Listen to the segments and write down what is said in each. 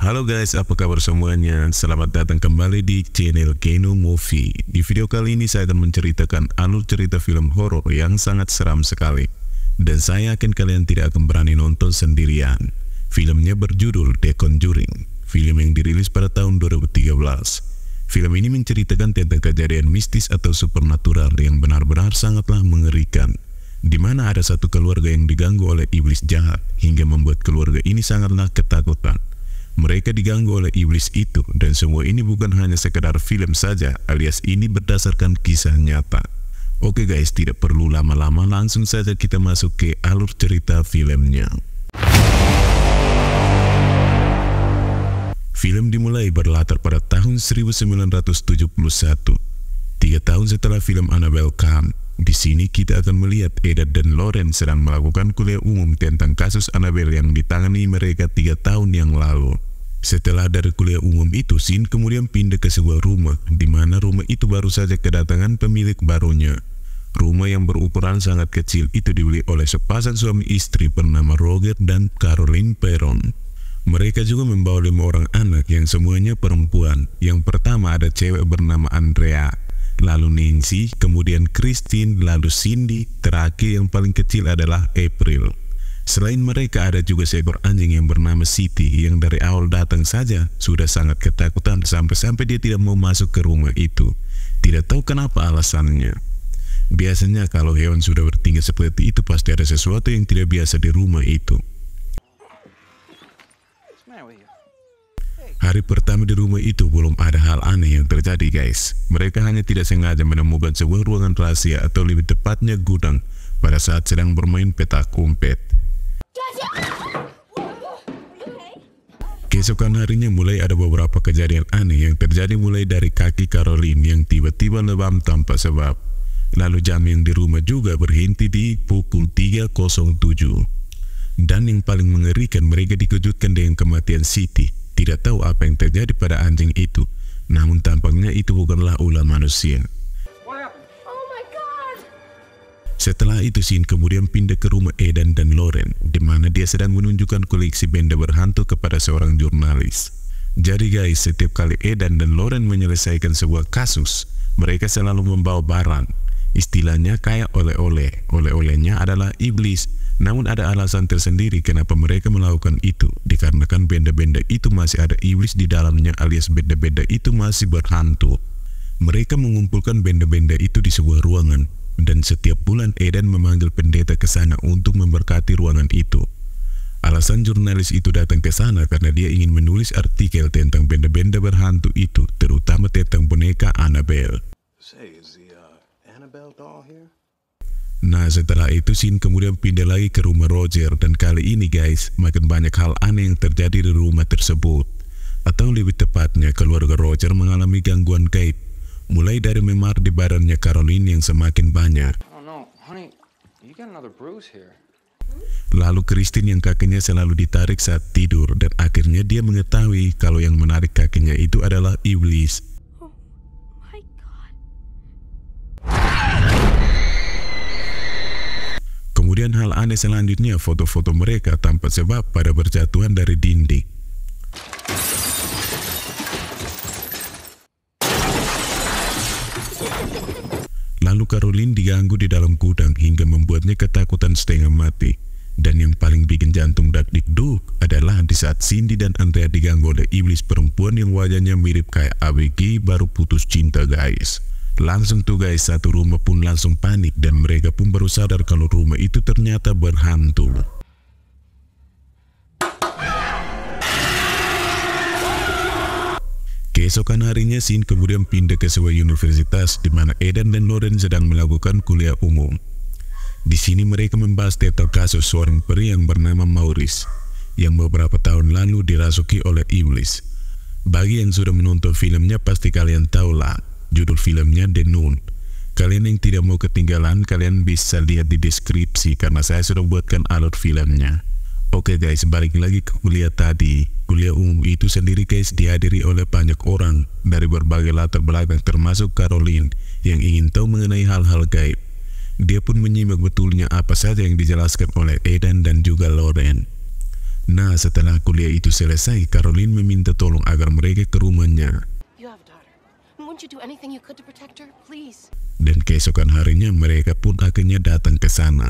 Halo guys, apa kabar semuanya? Selamat datang kembali di channel Keno Movie. Di video kali ini saya akan menceritakan alur cerita film horor yang sangat seram sekali. Dan saya yakin kalian tidak akan berani nonton sendirian. Filmnya berjudul The Conjuring, film yang dirilis pada tahun 2013. Film ini menceritakan tentang kejadian mistis atau supernatural yang benar-benar sangatlah mengerikan, di mana ada satu keluarga yang diganggu oleh iblis jahat hingga membuat keluarga ini sangatlah ketakutan. Mereka diganggu oleh iblis itu, dan semua ini bukan hanya sekedar film saja, alias ini berdasarkan kisah nyata. Oke guys, tidak perlu lama-lama, langsung saja kita masuk ke alur cerita filmnya. Film dimulai berlatar pada tahun 1971, 3 tahun setelah film Annabelle Come. Di sini kita akan melihat Eda dan Lauren sedang melakukan kuliah umum tentang kasus Annabelle yang ditangani mereka 3 tahun yang lalu. Setelah dari kuliah umum itu, Sin kemudian pindah ke sebuah rumah, di mana rumah itu baru saja kedatangan pemilik barunya. Rumah yang berukuran sangat kecil itu dibeli oleh sepasang suami istri bernama Roger dan Caroline Perron. Mereka juga membawa 5 orang anak yang semuanya perempuan. Yang pertama ada cewek bernama Andrea, lalu Nancy, kemudian Christine, lalu Cindy, terakhir yang paling kecil adalah April. Selain mereka ada juga seekor anjing yang bernama Siti yang dari awal datang saja sudah sangat ketakutan sampai-sampai dia tidak mau masuk ke rumah itu. Tidak tahu kenapa alasannya. Biasanya kalau hewan sudah bertingkah seperti itu pasti ada sesuatu yang tidak biasa di rumah itu. Hari pertama di rumah itu belum ada hal aneh yang terjadi guys. Mereka hanya tidak sengaja menemukan sebuah ruangan rahasia atau lebih tepatnya gudang pada saat sedang bermain petak umpet. Keesokan harinya mulai ada beberapa kejadian aneh yang terjadi, mulai dari kaki Caroline yang tiba-tiba lebam tanpa sebab. Lalu jam yang di rumah juga berhenti di pukul 3.07. Dan yang paling mengerikan, mereka dikejutkan dengan kematian Siti. Tidak tahu apa yang terjadi pada anjing itu, namun tampaknya itu bukanlah ulah manusia. Setelah itu Sin kemudian pindah ke rumah Edan dan Lauren, di mana dia sedang menunjukkan koleksi benda berhantu kepada seorang jurnalis. Jadi guys, setiap kali Edan dan Lauren menyelesaikan sebuah kasus, mereka selalu membawa barang. Istilahnya kayak oleh-oleh. Oleh-olehnya adalah iblis. Namun ada alasan tersendiri kenapa mereka melakukan itu, dikarenakan benda-benda itu masih ada iblis di dalamnya, alias benda-benda itu masih berhantu. Mereka mengumpulkan benda-benda itu di sebuah ruangan, dan setiap bulan Edan memanggil pendeta ke sana untuk memberkati ruangan itu. Alasan jurnalis itu datang ke sana karena dia ingin menulis artikel tentang benda-benda berhantu itu, terutama tentang boneka Annabelle. Nah, setelah itu Sin kemudian pindah lagi ke rumah Roger, dan kali ini guys, makin banyak hal aneh yang terjadi di rumah tersebut. Atau lebih tepatnya, keluarga Roger mengalami gangguan gaib, mulai dari memar di badannya Caroline yang semakin banyak. Lalu Christine yang kakinya selalu ditarik saat tidur, dan akhirnya dia mengetahui kalau yang menarik kakinya itu adalah iblis. Kemudian hal aneh selanjutnya, foto-foto mereka tanpa sebab pada berjatuhan dari dinding. Lalu Caroline diganggu di dalam gudang hingga membuatnya ketakutan setengah mati. Dan yang paling bikin jantung dak-dik-duk adalah di saat Cindy dan Andrea diganggu oleh iblis perempuan yang wajahnya mirip kayak ABG baru putus cinta guys. Langsung tuh guys, satu rumah pun langsung panik dan mereka pun baru sadar kalau rumah itu ternyata berhantu. Keesokan harinya Sin kemudian pindah ke sebuah universitas di mana Edan dan Lauren sedang melakukan kuliah umum. Di sini mereka membahas tentang kasus seorang peri yang bernama Maurice yang beberapa tahun lalu dirasuki oleh iblis. Bagi yang sudah menonton filmnya pasti kalian tahu lah, judul filmnya The Nun. Kalian yang tidak mau ketinggalan, kalian bisa lihat di deskripsi karena saya sudah buatkan alur filmnya. Oke guys, balik lagi ke kuliah tadi. Kuliah umum itu sendiri guys dihadiri oleh banyak orang dari berbagai latar belakang, termasuk Caroline yang ingin tahu mengenai hal-hal gaib. Dia pun menyimak betulnya apa saja yang dijelaskan oleh Edan dan juga Lauren. Nah, setelah kuliah itu selesai, Caroline meminta tolong agar mereka ke rumahnya. You have a daughter. Wouldn't you do anything you could to protect her, please? Dan keesokan harinya mereka pun akhirnya datang ke sana.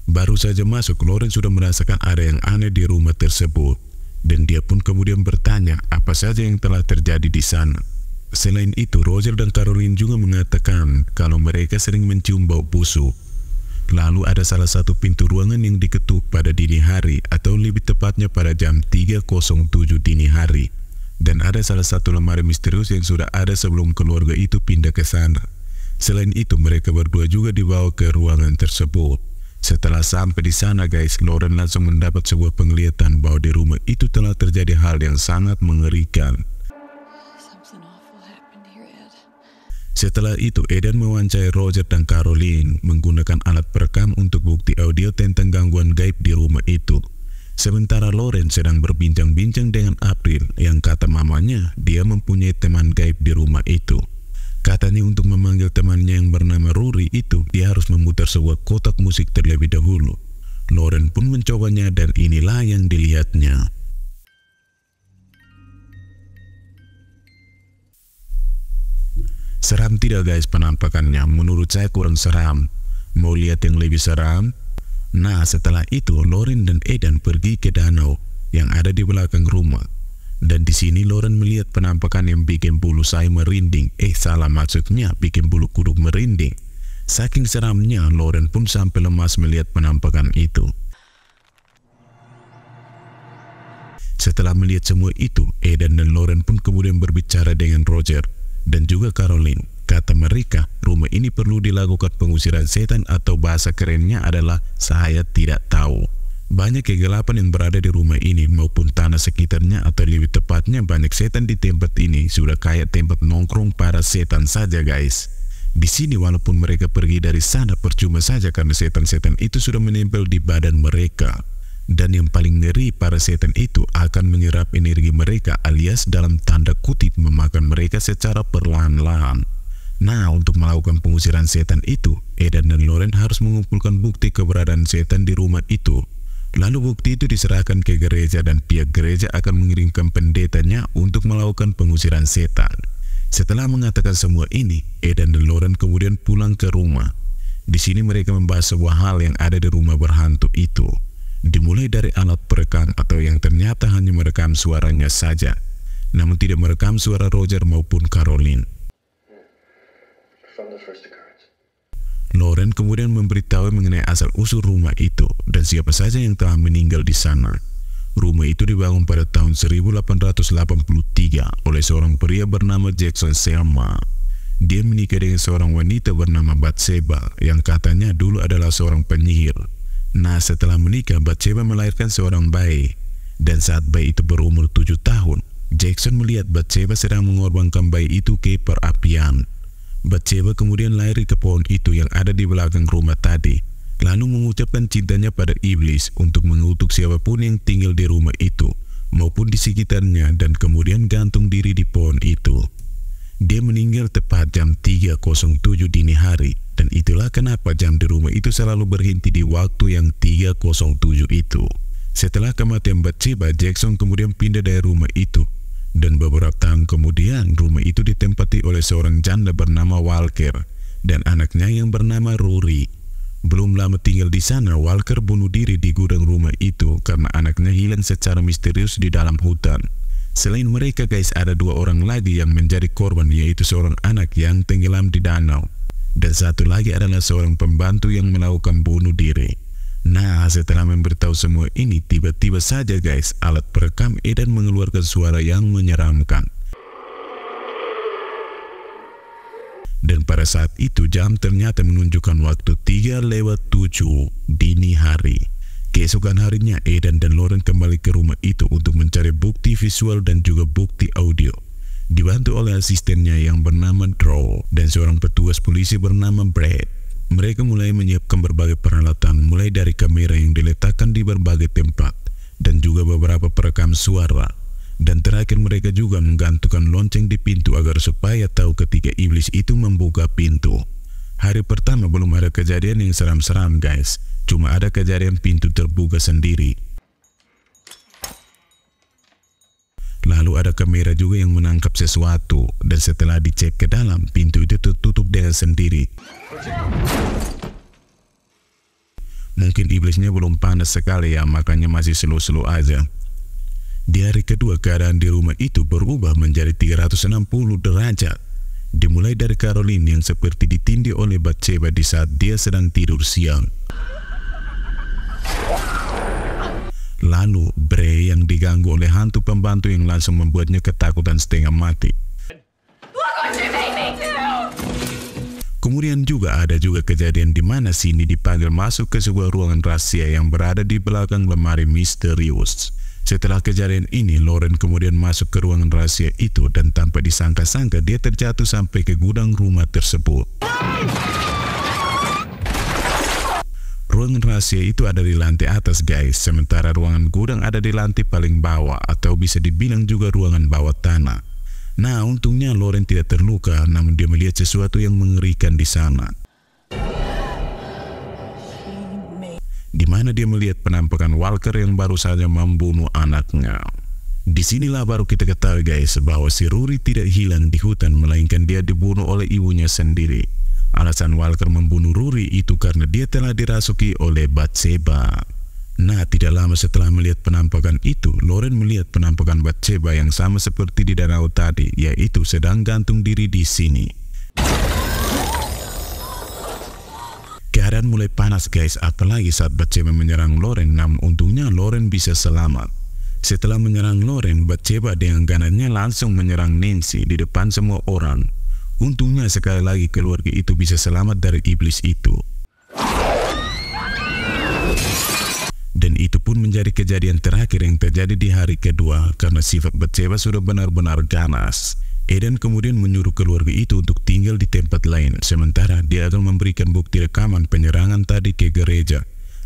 Baru saja masuk, Lauren sudah merasakan ada yang aneh di rumah tersebut. Dan dia pun kemudian bertanya apa saja yang telah terjadi di sana. Selain itu, Roger dan Caroline juga mengatakan kalau mereka sering mencium bau busuk. Lalu ada salah satu pintu ruangan yang diketuk pada dini hari, atau lebih tepatnya pada jam 3.07 dini hari. Dan ada salah satu lemari misterius yang sudah ada sebelum keluarga itu pindah ke sana. Selain itu, mereka berdua juga dibawa ke ruangan tersebut. Setelah sampai di sana guys, Lauren langsung mendapat sebuah penglihatan bahwa di rumah itu telah terjadi hal yang sangat mengerikan. Setelah itu, Eden mewawancarai Roger dan Caroline menggunakan alat perekam untuk bukti audio tentang gangguan gaib di rumah itu. Sementara Lauren sedang berbincang-bincang dengan April yang kata mamanya dia mempunyai teman gaib di rumah itu. Katanya untuk memanggil temannya yang bernama Rory itu, dia harus memutar sebuah kotak musik terlebih dahulu. Lauren pun mencobanya dan inilah yang dilihatnya. Seram tidak guys penampakannya? Menurut saya kurang seram. Mau lihat yang lebih seram? Nah, setelah itu Lauren dan Eden pergi ke danau yang ada di belakang rumah. Dan di sini Lauren melihat penampakan yang bikin bulu saya merinding. Salah maksudnya bikin bulu kuduk merinding. Saking seramnya, Lauren pun sampai lemas melihat penampakan itu. Setelah melihat semua itu, Eden dan Lauren pun kemudian berbicara dengan Roger dan juga Caroline. Kata mereka, rumah ini perlu dilakukan pengusiran setan atau bahasa kerennya adalah saya tidak tahu. Banyak kegelapan yang berada di rumah ini maupun tanah sekitarnya, atau lebih tepatnya banyak setan di tempat ini. Sudah kayak tempat nongkrong para setan saja guys. Di sini walaupun mereka pergi dari sana percuma saja karena setan-setan itu sudah menempel di badan mereka. Dan yang paling ngeri, para setan itu akan menyerap energi mereka alias dalam tanda kutip memakan mereka secara perlahan-lahan. Nah, untuk melakukan pengusiran setan itu, Eden dan Lauren harus mengumpulkan bukti keberadaan setan di rumah itu. Lalu bukti itu diserahkan ke gereja dan pihak gereja akan mengirimkan pendetanya untuk melakukan pengusiran setan. Setelah mengatakan semua ini, Eden dan Lauren kemudian pulang ke rumah. Di sini mereka membahas sebuah hal yang ada di rumah berhantu itu. Dimulai dari alat perekam atau yang ternyata hanya merekam suaranya saja, namun tidak merekam suara Roger maupun Caroline. Lauren kemudian memberitahu mengenai asal-usul rumah itu dan siapa saja yang telah meninggal di sana. Rumah itu dibangun pada tahun 1883 oleh seorang pria bernama Jackson Selma. Dia menikah dengan seorang wanita bernama Bathsheba yang katanya dulu adalah seorang penyihir. Nah, setelah menikah, Bathsheba melahirkan seorang bayi. Dan saat bayi itu berumur 7 tahun, Jackson melihat Bathsheba sedang mengorbankan bayi itu ke perapian. Bathsheba kemudian lari ke pohon itu yang ada di belakang rumah tadi, lalu mengucapkan cintanya pada iblis untuk mengutuk siapapun yang tinggal di rumah itu maupun di sekitarnya, dan kemudian gantung diri di pohon itu. Dia meninggal tepat jam 3.07 dini hari, dan itulah kenapa jam di rumah itu selalu berhenti di waktu yang 3.07 itu. Setelah kematian Bathsheba, Jackson kemudian pindah dari rumah itu. Dan beberapa tahun kemudian, rumah itu ditempati oleh seorang janda bernama Walker dan anaknya yang bernama Rory. Belum lama tinggal di sana, Walker bunuh diri di gudang rumah itu karena anaknya hilang secara misterius di dalam hutan. Selain mereka guys, ada 2 orang lagi yang menjadi korban, yaitu seorang anak yang tenggelam di danau. Dan satu lagi adalah seorang pembantu yang melakukan bunuh diri. Nah, setelah memberitahu semua ini, tiba-tiba saja guys, alat perekam Eden mengeluarkan suara yang menyeramkan. Dan pada saat itu jam ternyata menunjukkan waktu 3:07 dini hari. Keesokan harinya, Eden dan Lauren kembali ke rumah itu untuk mencari bukti visual dan juga bukti audio. Dibantu oleh asistennya yang bernama Drew dan seorang petugas polisi bernama Brad. Mereka mulai menyiapkan berbagai peralatan, mulai dari kamera yang diletakkan di berbagai tempat, dan juga beberapa perekam suara. Dan terakhir mereka juga menggantungkan lonceng di pintu agar supaya tahu ketika iblis itu membuka pintu. Hari pertama belum ada kejadian yang seram-seram guys, cuma ada kejadian pintu terbuka sendiri. ada kamera juga yang menangkap sesuatu, dan setelah dicek ke dalam, pintu itu tertutup dengan sendiri. Mungkin iblisnya belum panas sekali ya, makanya masih slow-slow aja. Di hari kedua, keadaan di rumah itu berubah menjadi 360 derajat. Dimulai dari Caroline yang seperti ditindih oleh Bathsheba di saat dia sedang tidur siang. Lalu, Bray yang diganggu oleh hantu pembantu yang langsung membuatnya ketakutan setengah mati. Kemudian ada juga kejadian di mana Cindy dipanggil masuk ke sebuah ruangan rahasia yang berada di belakang lemari misterius. Setelah kejadian ini, Lauren kemudian masuk ke ruangan rahasia itu dan tanpa disangka-sangka dia terjatuh sampai ke gudang rumah tersebut. Ruangan rahasia itu ada di lantai atas guys, sementara ruangan gudang ada di lantai paling bawah atau bisa dibilang juga ruangan bawah tanah. Nah, untungnya Lauren tidak terluka, namun dia melihat sesuatu yang mengerikan di sana. Di mana dia melihat penampakan Walker yang baru saja membunuh anaknya. Disinilah baru kita ketahui guys bahwa si Rory tidak hilang di hutan, melainkan dia dibunuh oleh ibunya sendiri. Alasan Walker membunuh Rory itu karena dia telah dirasuki oleh Bathsheba. Nah, tidak lama setelah melihat penampakan itu, Lauren melihat penampakan Bathsheba yang sama seperti di danau tadi, yaitu sedang gantung diri di sini. Keadaan mulai panas guys, apalagi saat Bathsheba menyerang Lauren, namun untungnya Lauren bisa selamat. Setelah menyerang Lauren, Bathsheba dengan ganannya langsung menyerang Nancy di depan semua orang. Untungnya sekali lagi keluarga itu bisa selamat dari iblis itu. Dan itu pun menjadi kejadian terakhir yang terjadi di hari kedua, karena sifat Bathsheba sudah benar-benar ganas. Eden kemudian menyuruh keluarga itu untuk tinggal di tempat lain, sementara dia akan memberikan bukti rekaman penyerangan tadi ke gereja,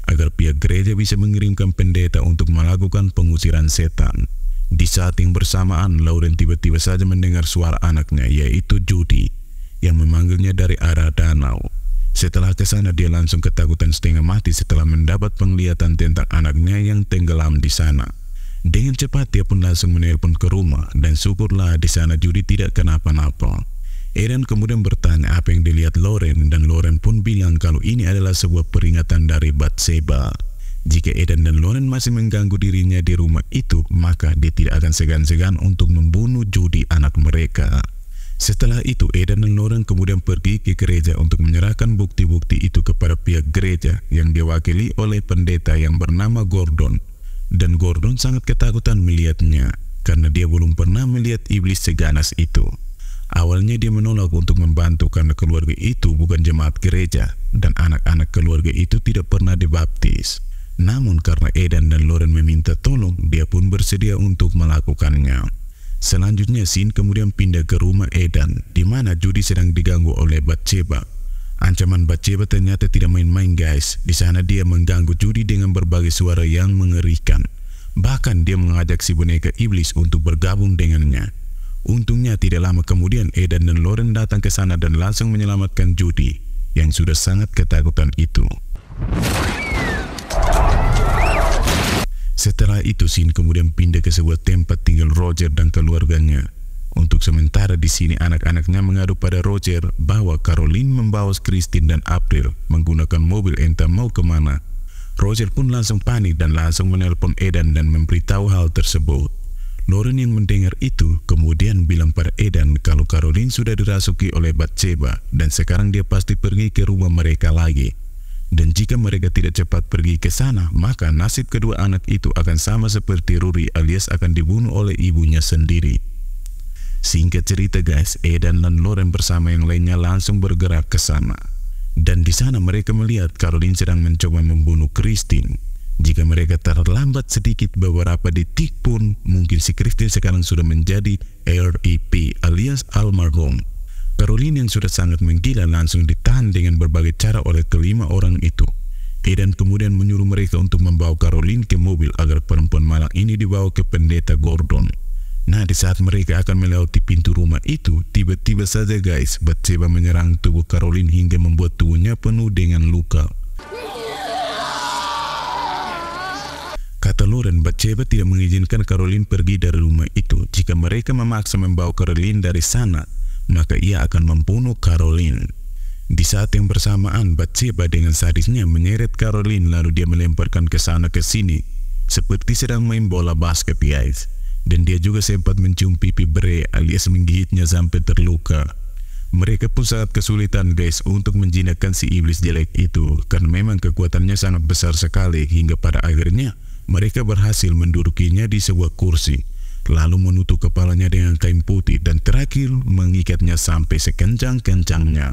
agar pihak gereja bisa mengirimkan pendeta untuk melakukan pengusiran setan. Di saat yang bersamaan, Lauren tiba-tiba saja mendengar suara anaknya, yaitu Judy, yang memanggilnya dari arah danau. Setelah ke sana, dia langsung ketakutan setengah mati setelah mendapat penglihatan tentang anaknya yang tenggelam di sana. Dengan cepat dia pun langsung menelpon ke rumah, dan syukurlah di sana Judy tidak kenapa-napa. Eden kemudian bertanya apa yang dilihat Lauren, dan Lauren pun bilang kalau ini adalah sebuah peringatan dari Bathsheba. Jika Eden dan Lauren masih mengganggu dirinya di rumah itu, maka dia tidak akan segan-segan untuk membunuh Judy, anak mereka. Setelah itu, Eden dan Lauren kemudian pergi ke gereja untuk menyerahkan bukti-bukti itu kepada pihak gereja yang diwakili oleh pendeta yang bernama Gordon. Dan Gordon sangat ketakutan melihatnya, karena dia belum pernah melihat iblis seganas itu. Awalnya dia menolak untuk membantu karena keluarga itu bukan jemaat gereja, dan anak-anak keluarga itu tidak pernah dibaptis. Namun karena Eden dan Lauren meminta tolong, dia pun bersedia untuk melakukannya. Selanjutnya, Sin kemudian pindah ke rumah Eden, di mana Judy sedang diganggu oleh Bathsheba. Ancaman Bathsheba ternyata tidak main-main guys. Di sana dia mengganggu Judy dengan berbagai suara yang mengerikan. Bahkan dia mengajak si boneka iblis untuk bergabung dengannya. Untungnya tidak lama kemudian Eden dan Lauren datang ke sana dan langsung menyelamatkan Judy yang sudah sangat ketakutan itu. Setelah itu, Sin kemudian pindah ke sebuah tempat tinggal Roger dan keluarganya. Untuk sementara di sini anak-anaknya mengadu pada Roger bahwa Caroline membawa Christine dan April menggunakan mobil entah mau kemana. Roger pun langsung panik dan langsung menelpon Eden dan memberitahu hal tersebut. Lauren yang mendengar itu kemudian bilang pada Eden kalau Caroline sudah dirasuki oleh Bathsheba dan sekarang dia pasti pergi ke rumah mereka lagi. Dan jika mereka tidak cepat pergi ke sana, maka nasib kedua anak itu akan sama seperti Rory alias akan dibunuh oleh ibunya sendiri. Singkat cerita guys, Eden dan Lauren bersama yang lainnya langsung bergerak ke sana. Dan di sana mereka melihat Caroline sedang mencoba membunuh Christine. Jika mereka terlambat sedikit beberapa detik pun, mungkin si Christine sekarang sudah menjadi RIP alias almarhum. Caroline yang sudah sangat menggila langsung ditahan dengan berbagai cara oleh kelima orang itu. Eden kemudian menyuruh mereka untuk membawa Caroline ke mobil agar perempuan malang ini dibawa ke pendeta Gordon. Nah, di saat mereka akan melewati pintu rumah itu, tiba-tiba saja guys, Bathsheba menyerang tubuh Caroline hingga membuat tubuhnya penuh dengan luka. Kata Lauren, Bathsheba tidak mengizinkan Caroline pergi dari rumah itu. Jika mereka memaksa membawa Caroline dari sana, maka ia akan membunuh Caroline. Di saat yang bersamaan, Bathsheba dengan sadisnya menyeret Caroline lalu dia melemparkan ke sana ke sini seperti sedang main bola basket, guys. Dan dia juga sempat mencium pipi Bray alias menggigitnya sampai terluka. Mereka pun sangat kesulitan, guys, untuk menjinakkan si iblis jelek itu karena memang kekuatannya sangat besar sekali hingga pada akhirnya mereka berhasil mendudukinya di sebuah kursi, lalu menutup kepalanya dengan kain putih dan terakhir mengikatnya sampai sekencang-kencangnya.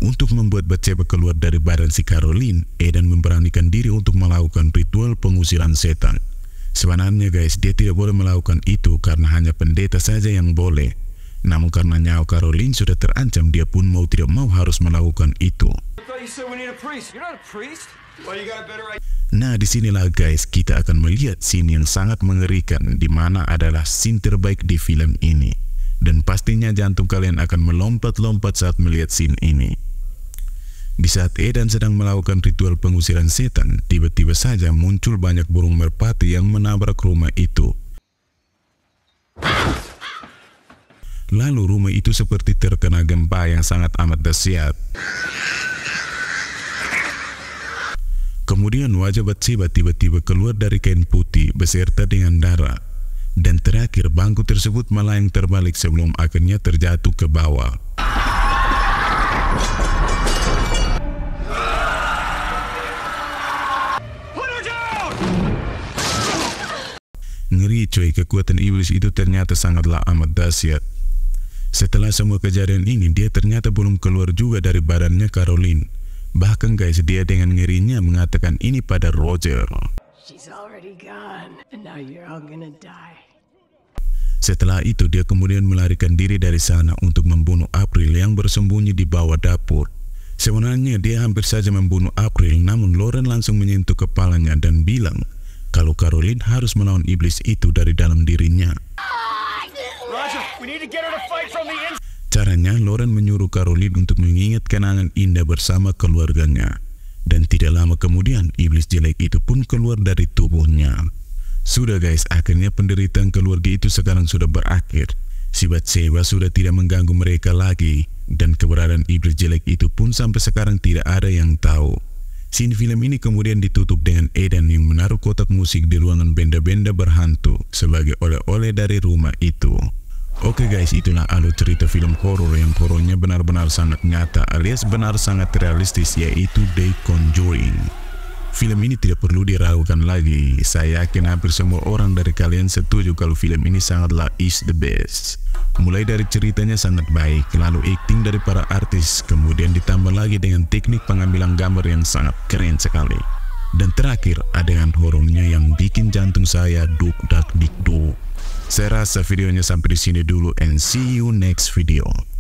Untuk membuat Bathsheba keluar dari badan si Caroline, Aidan memberanikan diri untuk melakukan ritual pengusiran setan. Sebenarnya, guys, dia tidak boleh melakukan itu karena hanya pendeta saja yang boleh. Namun karena nyawa Caroline sudah terancam, dia pun mau tidak mau harus melakukan itu. Nah, disinilah, guys, kita akan melihat scene yang sangat mengerikan, di mana adalah scene terbaik di film ini. Dan pastinya jantung kalian akan melompat-lompat saat melihat scene ini. Di saat Aidan sedang melakukan ritual pengusiran setan, tiba-tiba saja muncul banyak burung merpati yang menabrak rumah itu. Lalu rumah itu seperti terkena gempa yang sangat amat dahsyat. Kemudian wajah Bathsheba tiba-tiba keluar dari kain putih beserta dengan darah. Dan terakhir bangku tersebut melayang terbalik sebelum akhirnya terjatuh ke bawah. Ngeri coy, kekuatan iblis itu ternyata sangatlah amat dahsyat. Setelah semua kejadian ini, dia ternyata belum keluar juga dari badannya Caroline. Bahkan, guys, dia dengan ngerinya mengatakan ini pada Roger. Setelah itu, dia kemudian melarikan diri dari sana untuk membunuh April yang bersembunyi di bawah dapur. Sebenarnya dia hampir saja membunuh April, namun Lauren langsung menyentuh kepalanya dan bilang kalau Caroline harus melawan iblis itu dari dalam dirinya. Caranya, Lauren menyuruh Caroline untuk mengingat kenangan indah bersama keluarganya. Dan tidak lama kemudian, iblis jelek itu pun keluar dari tubuhnya. Sudah, guys, akhirnya penderitaan keluarga itu sekarang sudah berakhir. Si Bathsheba sudah tidak mengganggu mereka lagi, dan keberadaan iblis jelek itu pun sampai sekarang tidak ada yang tahu. Scene film ini kemudian ditutup dengan Aidan yang menaruh kotak musik di ruangan benda-benda berhantu sebagai oleh-oleh dari rumah itu. Oke, guys, itulah alur cerita film horor yang horornya benar-benar sangat nyata alias benar sangat realistis, yaitu The Conjuring. Film ini tidak perlu diragukan lagi. Saya yakin hampir semua orang dari kalian setuju kalau film ini sangatlah is the best. Mulai dari ceritanya sangat baik, lalu acting dari para artis, kemudian ditambah lagi dengan teknik pengambilan gambar yang sangat keren sekali. Dan terakhir, adegan horornya yang bikin jantung saya duk dak dik duk. Saya rasa videonya sampai di sini dulu and see you next video.